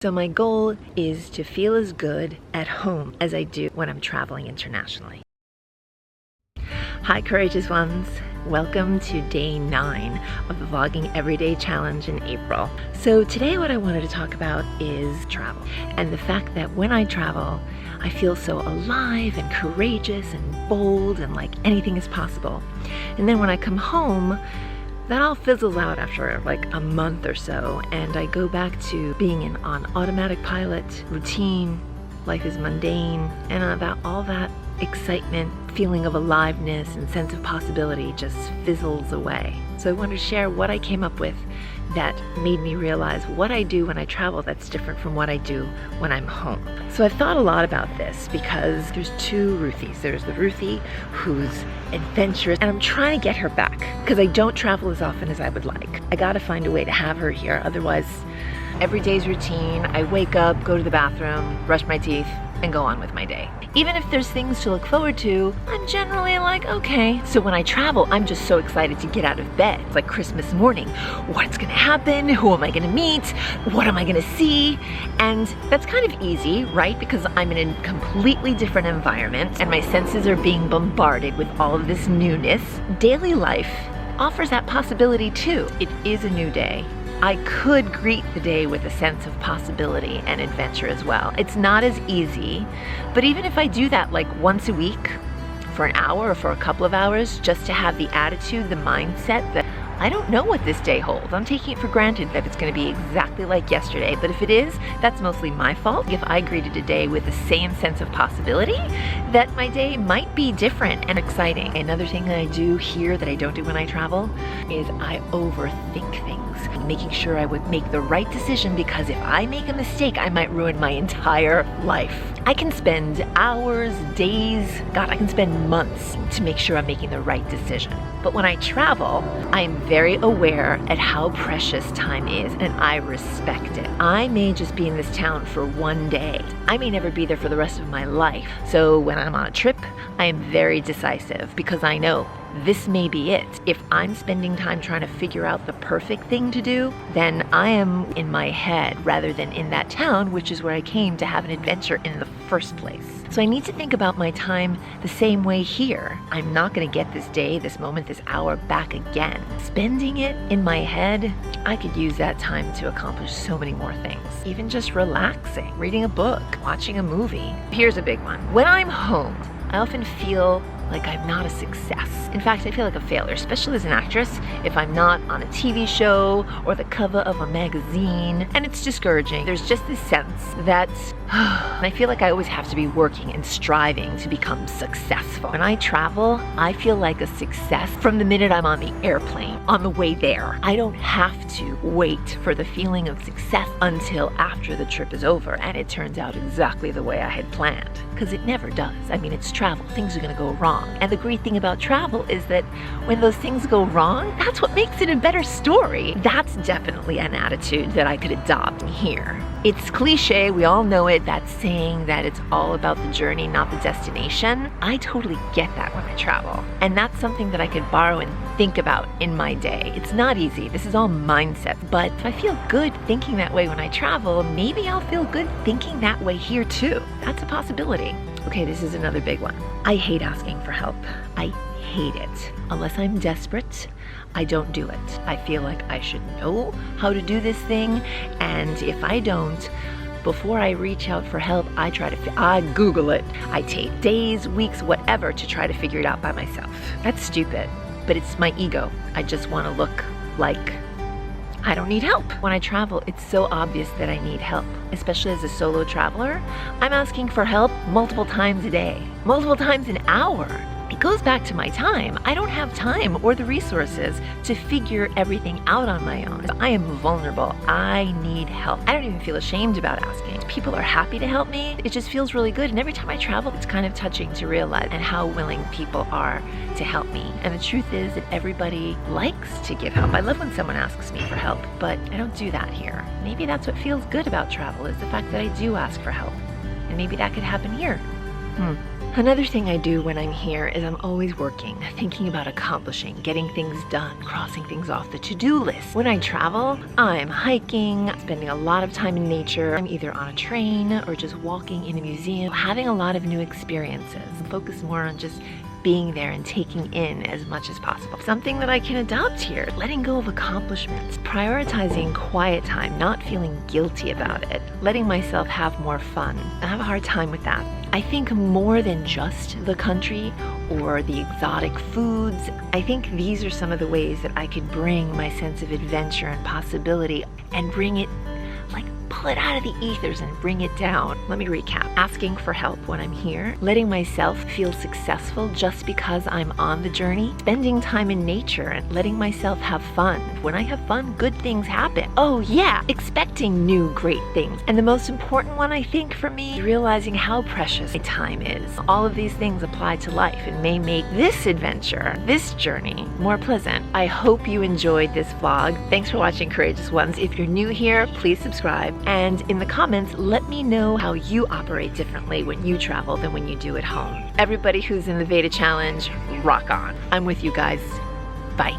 So my goal is to feel as good at home as I do when I'm traveling internationally. Hi courageous ones, welcome to day 9 of the Vlogging Everyday Challenge in April. So today what I wanted to talk about is travel and the fact that when I travel I feel so alive and courageous and bold and like anything is possible. And then when I come home, that all fizzles out after like a month or so, and I go back to being on automatic pilot, routine, life is mundane, and about all that excitement, feeling of aliveness and sense of possibility just fizzles away. So I wanted to share what I came up with that made me realize what I do when I travel that's different from what I do when I'm home. So I've thought a lot about this because there's two Ruthys. There's the Ruthy who's adventurous, and I'm trying to get her back because I don't travel as often as I would like. I gotta find a way to have her here, otherwise every day's routine, I wake up, go to the bathroom, brush my teeth, and go on with my day. Even if there's things to look forward to, I'm generally like, okay. So when I travel, I'm just so excited to get out of bed. It's like Christmas morning. What's gonna happen? Who am I gonna meet? What am I gonna see? And that's kind of easy, right? Because I'm in a completely different environment and my senses are being bombarded with all of this newness. Daily life offers that possibility too. It is a new day. I could greet the day with a sense of possibility and adventure as well. It's not as easy, but even if I do that like once a week for an hour or for a couple of hours, just to have the attitude, the mindset that I don't know what this day holds. I'm taking it for granted that it's going to be exactly like yesterday, but if it is, that's mostly my fault. If I greeted a day with the same sense of possibility, that my day might be different and exciting. Another thing that I do here that I don't do when I travel is I overthink things, making sure I would make the right decision, because if I make a mistake, I might ruin my entire life. I can spend hours, days, God, I can spend months to make sure I'm making the right decision. But when I travel, I am very aware at how precious time is, and I respect it. I may just be in this town for one day. I may never be there for the rest of my life. So when I'm on a trip, I am very decisive because I know this may be it. If I'm spending time trying to figure out the perfect thing to do, then I am in my head rather than in that town, which is where I came to have an adventure in the first place. So I need to think about my time the same way here. I'm not going to get this day, this moment, this hour back again. Spending it in my head, I could use that time to accomplish so many more things. Even just relaxing, reading a book, watching a movie. Here's a big one. When I'm home, I often feel like I'm not a success. In fact, I feel like a failure, especially as an actress, if I'm not on a TV show or the cover of a magazine, and it's discouraging. There's just this sense that I feel like I always have to be working and striving to become successful. When I travel, I feel like a success from the minute I'm on the airplane, on the way there. I don't have to wait for the feeling of success until after the trip is over and it turns out exactly the way I had planned, because it never does. I mean, it's travel. Things are gonna go wrong. And the great thing about travel is that when those things go wrong, that's what makes it a better story. That's definitely an attitude that I could adopt here. It's cliche, we all know it, that saying that it's all about the journey, not the destination. I totally get that when I travel. And that's something that I could borrow and think about in my day. It's not easy, this is all mindset, but if I feel good thinking that way when I travel, maybe I'll feel good thinking that way here too. That's a possibility. Okay, this is another big one. I hate asking for help. I hate it. Unless I'm desperate, I don't do it. I feel like I should know how to do this thing, and if I don't, before I reach out for help, I Google it. I take days, weeks, whatever to try to figure it out by myself. That's stupid, but it's my ego. I just want to look like I don't need help. When I travel, it's so obvious that I need help, especially as a solo traveler. I'm asking for help multiple times a day, multiple times an hour. It goes back to my time. I don't have time or the resources to figure everything out on my own. I am vulnerable. I need help. I don't even feel ashamed about asking. People are happy to help me. It just feels really good. And every time I travel, it's kind of touching to realize and how willing people are to help me. And the truth is that everybody likes to give help. I love when someone asks me for help, but I don't do that here. Maybe that's what feels good about travel, is the fact that I do ask for help. And maybe that could happen here. Another thing I do when I'm here is I'm always working, thinking about accomplishing, getting things done, crossing things off the to-do list. When I travel, I'm hiking, spending a lot of time in nature. I'm either on a train or just walking in a museum, having a lot of new experiences. Focus more on just being there and taking in as much as possible. Something that I can adopt here, letting go of accomplishments, prioritizing quiet time, not feeling guilty about it, letting myself have more fun. I have a hard time with that. I think more than just the country or the exotic foods, I think these are some of the ways that I could bring my sense of adventure and possibility and bring it, like pull it out of the ethers and bring it down. Let me recap. Asking for help when I'm here, letting myself feel successful just because I'm on the journey, spending time in nature and letting myself have fun. When I have fun, good things happen. Oh yeah, expecting new great things. And the most important one, I think, for me, realizing how precious my time is. All of these things apply to life and may make this adventure, this journey, more pleasant. I hope you enjoyed this vlog. Thanks for watching, Courageous Ones. If you're new here, please subscribe. And in the comments, let me know how you operate differently when you travel than when you do at home. Everybody who's in the Veda Challenge, rock on. I'm with you guys. Bye.